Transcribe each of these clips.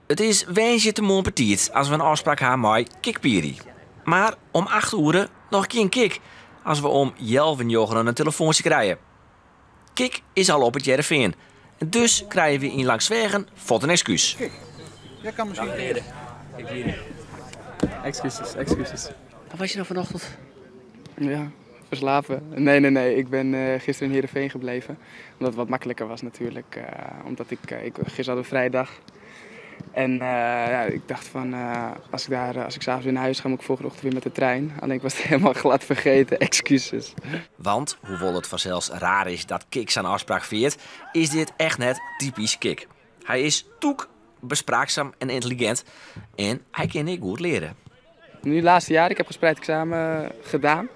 Het is wensje te mooi petit als we een afspraak hebben met Kikpiri. Maar om 8 uur nog geen Kik, als we om 11 uur een telefoontje krijgen. Kik is al op het Jereveen. En dus krijgen we in Langswegen voor een excuus. Kijk, jij kan misschien... Excuses. Waar was je nou vanochtend? Ja, verslapen. Nee. Ik ben gisteren in Heerenveen gebleven. Omdat het wat makkelijker was natuurlijk. Omdat ik gisteren had een vrijdag. En ik dacht van, als ik s'avonds weer naar huis ga, moet ik volgende ochtend weer met de trein. Alleen ik was het helemaal glad vergeten. Excuses. Want, hoewel het vanzelfs raar is dat Kik zijn afspraak viert, is dit echt net typisch Kik. Hij is toek, bespraakzaam en intelligent. En hij kan niet goed leren. Nu laatste jaar, ik heb gespreid examen gedaan.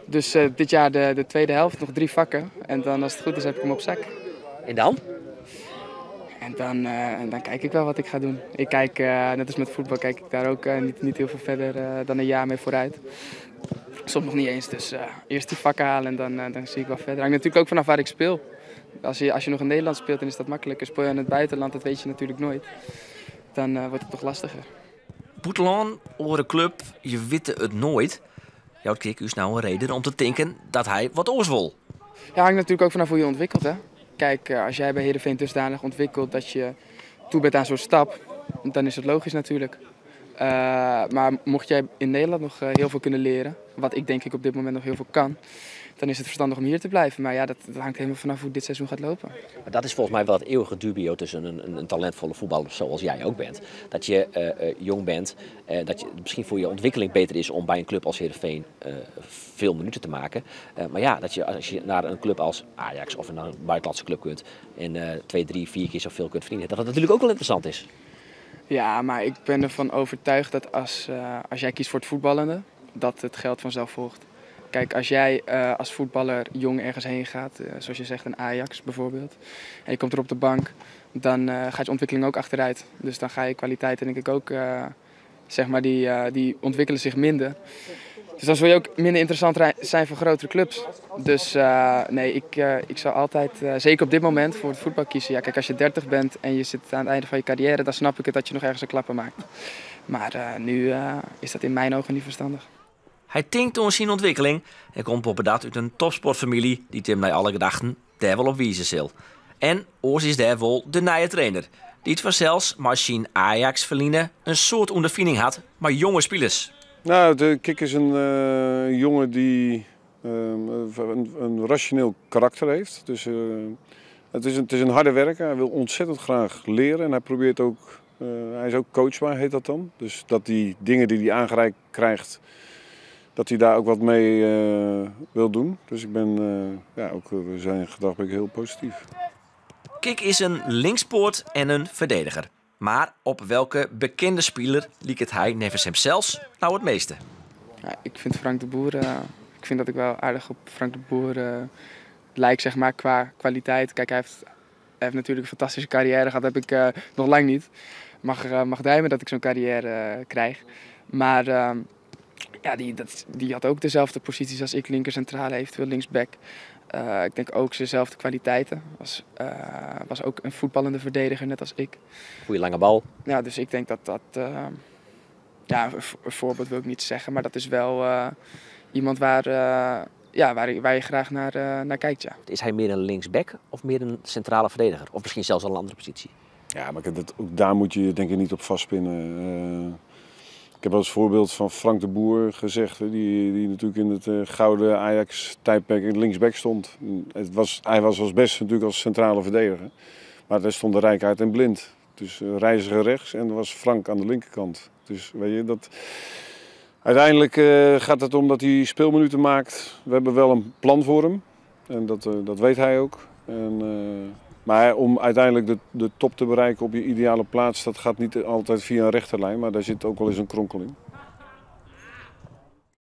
Dus dit jaar de tweede helft, nog 3 vakken. En dan als het goed is heb ik hem op zak. En dan? En dan kijk ik wel wat ik ga doen. Ik kijk, net als met voetbal, kijk ik daar ook niet heel veel verder dan een jaar mee vooruit. Soms nog niet eens, dus eerst die vakken halen en dan zie ik wel verder. Hangt natuurlijk ook vanaf waar ik speel. Als je nog in Nederland speelt, dan is dat makkelijker. Speel je in het buitenland, dat weet je natuurlijk nooit. Dan wordt het toch lastiger. Boetelaan, oren club, je witte het nooit. Jouw Kik is nou een reden om te denken dat hij wat oors wil. Ja, hangt natuurlijk ook vanaf hoe je ontwikkelt, hè. Kijk, als jij bij Heerenveen dusdanig ontwikkelt dat je toe bent aan zo'n stap, dan is het logisch natuurlijk. Maar mocht jij in Nederland nog heel veel kunnen leren, wat ik denk ik op dit moment nog heel veel kan, dan is het verstandig om hier te blijven. Maar ja, dat hangt helemaal vanaf hoe dit seizoen gaat lopen. Maar dat is volgens mij wel het eeuwige dubio tussen een talentvolle voetballer zoals jij ook bent. Dat je jong bent, dat je misschien voor je ontwikkeling beter is om bij een club als Heerenveen veel minuten te maken. Maar ja, dat je als je naar een club als Ajax of naar een buitenlandse club kunt en 2, 3, 4 keer zoveel kunt verdienen, dat het natuurlijk ook wel interessant is. Ja, maar ik ben ervan overtuigd dat als jij kiest voor het voetballende, dat het geld vanzelf volgt. Kijk, als jij als voetballer jong ergens heen gaat, zoals je zegt een Ajax bijvoorbeeld, en je komt er op de bank, dan gaat je ontwikkeling ook achteruit. Dus dan ga je kwaliteiten denk ik ook, zeg maar, die ontwikkelen zich minder. Dus dan zul je ook minder interessant zijn voor grotere clubs. Dus nee, ik zou altijd, zeker op dit moment, voor het voetbal kiezen. Ja, kijk, als je 30 bent en je zit aan het einde van je carrière, dan snap ik het dat je nog ergens een klapper maakt. Maar nu is dat in mijn ogen niet verstandig. Hij tinkt door zijn ontwikkeling en komt poppedat uit een topsportfamilie die Tim bij alle gedachten daar wel op wijzen zal. En oors is daar wel de nieuwe trainer, die het vanzelfs maar zijn Ajax verliezen een soort ondervinding had, maar jonge spelers. Nou, de Kik is een jongen die een rationeel karakter heeft. Dus het is een harde werker. Hij wil ontzettend graag leren en hij probeert ook, hij is ook coachbaar, heet dat dan. Dus dat die dingen die hij aangereikt krijgt, dat hij daar ook wat mee wil doen. Dus ik ben, ook zijn gedrag ben ik heel positief. Kik is een linkspoort en een verdediger. Maar op welke bekende speler liekt hij nevens hemzelf nou het meeste? Ja, ik vind Frank de Boer, ik vind dat ik wel aardig op Frank de Boer lijk, zeg maar, qua kwaliteit. Kijk, hij heeft natuurlijk een fantastische carrière gehad, dat heb ik nog lang niet. Mag duimen dat ik zo'n carrière krijg. Maar ja, die had ook dezelfde posities als ik, linker centrale, eventueel linksback. Ik denk ook dezelfde kwaliteiten. Was ook een voetballende verdediger, net als ik. Goeie lange bal. Ja, dus ik denk dat ja, een voorbeeld wil ik niet zeggen, maar dat is wel iemand waar je graag naar kijkt. Ja. Is hij meer een linksback of meer een centrale verdediger? Of misschien zelfs al een andere positie? Ja, maar ook daar moet je denk ik niet op vastpinnen. Ik heb als voorbeeld van Frank de Boer gezegd, die natuurlijk in het gouden Ajax-tijdperk in linksback stond. Hij was als best natuurlijk als centrale verdediger, maar daar stonden Rijkaard en Blind. Dus Reiziger rechts en er was Frank aan de linkerkant. Dus weet je, uiteindelijk gaat het om dat hij speelminuten maakt. We hebben wel een plan voor hem en dat weet hij ook. Maar om uiteindelijk de top te bereiken op je ideale plaats, dat gaat niet altijd via een rechterlijn, maar daar zit ook wel eens een kronkel in.